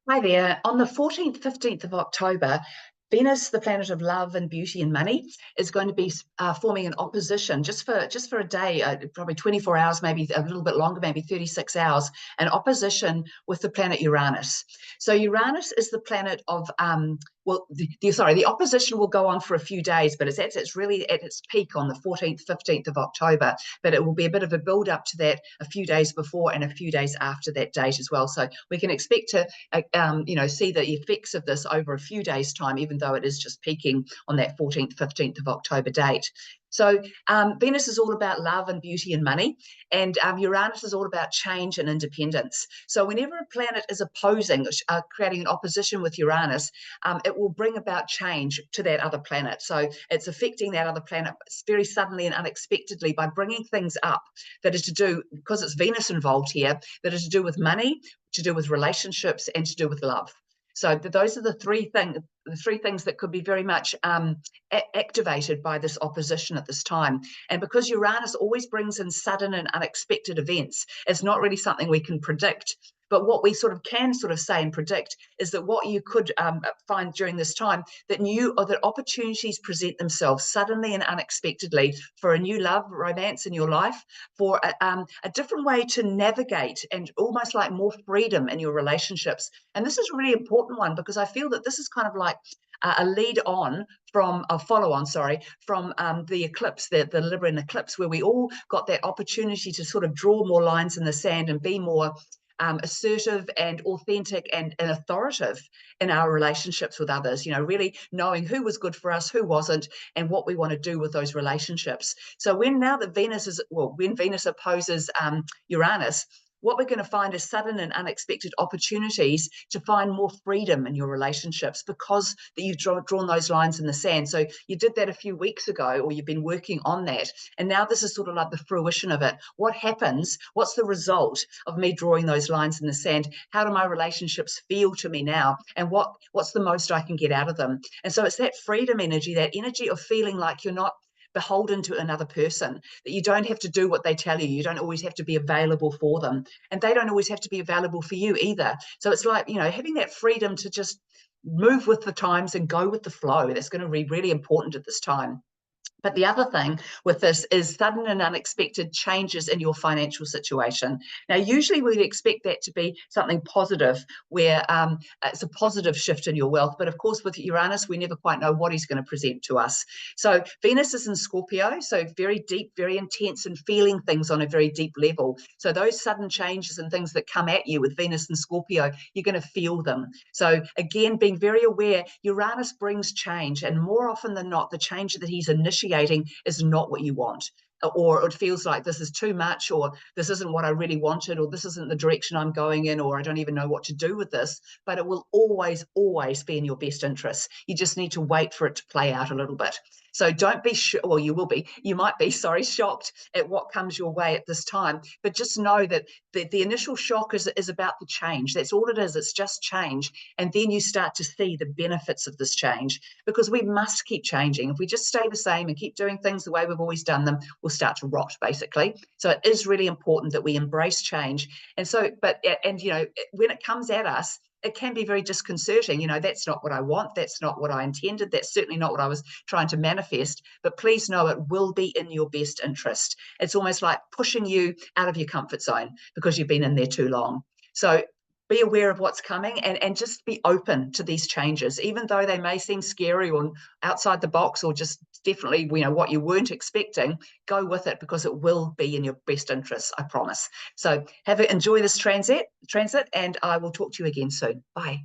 Hi there. On the 14th, 15th of October, Venus, the planet of love and beauty and money, is going to be forming an opposition just for a day, probably 24 hours, maybe a little bit longer, maybe 36 hours, an opposition with the planet Uranus. So Uranus is the planet of the opposition will go on for a few days, but it's really at its peak on the 14th, 15th of October. But it will be a bit of a build up to that a few days before and a few days after that date as well. So we can expect to see the effects of this over a few days' time, even though it is just peaking on that 14th, 15th of October date. So Venus is all about love and beauty and money, and Uranus is all about change and independence. So whenever a planet is opposing, creating an opposition with Uranus, it will bring about change to that other planet. So it's affecting that other planet very suddenly and unexpectedly by bringing things up that is to do, because it's Venus involved here, that is to do with money, to do with relationships, and to do with love. So those are the three things that could be very much activated by this opposition at this time. And because Uranus always brings in sudden and unexpected events, it's not really something we can predict. But what we can say and predict is that what you could find during this time, that opportunities present themselves suddenly and unexpectedly for a new love, romance in your life, for a different way to navigate and almost like more freedom in your relationships. And this is a really important one because I feel that this is kind of like a lead on from a follow on, from the eclipse, the Libran eclipse, where we all got that opportunity to sort of draw more lines in the sand and be more assertive and authentic and authoritative in our relationships with others, really knowing who was good for us, who wasn't, and what we want to do with those relationships. So when Venus opposes Uranus, what we're going to find is sudden and unexpected opportunities to find more freedom in your relationships because that you've drawn those lines in the sand. So you did that a few weeks ago, or you've been working on that. And now this is sort of like the fruition of it. What happens? What's the result of me drawing those lines in the sand? How do my relationships feel to me now? And what's the most I can get out of them? And so it's that freedom energy, that energy of feeling like you're not beholden to another person, that you don't have to do what they tell you. You don't always have to be available for them, and they don't always have to be available for you either. So it's like, having that freedom to just move with the times and go with the flow. That's going to be really important at this time. But the other thing with this is sudden and unexpected changes in your financial situation. Now, usually we'd expect that to be something positive, where it's a positive shift in your wealth. But of course, with Uranus, we never quite know what he's going to present to us. So Venus is in Scorpio, so very deep, very intense, and feeling things on a very deep level. So those sudden changes and things that come at you with Venus and Scorpio, you're going to feel them. So again, being very aware, Uranus brings change, and more often than not, the change that he's initiating is not what you want, or it feels like this is too much, or this isn't what I really wanted, or this isn't the direction I'm going in, or I don't even know what to do with this. But it will always be in your best interest. You just need to wait for it to play out a little bit. So don't be sure, well, you might be shocked at what comes your way at this time, but just know that the initial shock is about the change. That's all it is. It's just change. And then you start to see the benefits of this change, because we must keep changing. If we just stay the same and keep doing things the way we've always done them, we'll start to rot, basically. So it is really important that we embrace change. And so, when it comes at us, it can be very disconcerting. That's not what I want. That's not what I intended. That's certainly not what I was trying to manifest. But please know it will be in your best interest. It's almost like pushing you out of your comfort zone because you've been in there too long. So be aware of what's coming, and just be open to these changes, even though they may seem scary or outside the box, or just definitely, what you weren't expecting. Go with it, because it will be in your best interest, I promise. So enjoy this transit, and I will talk to you again soon. Bye.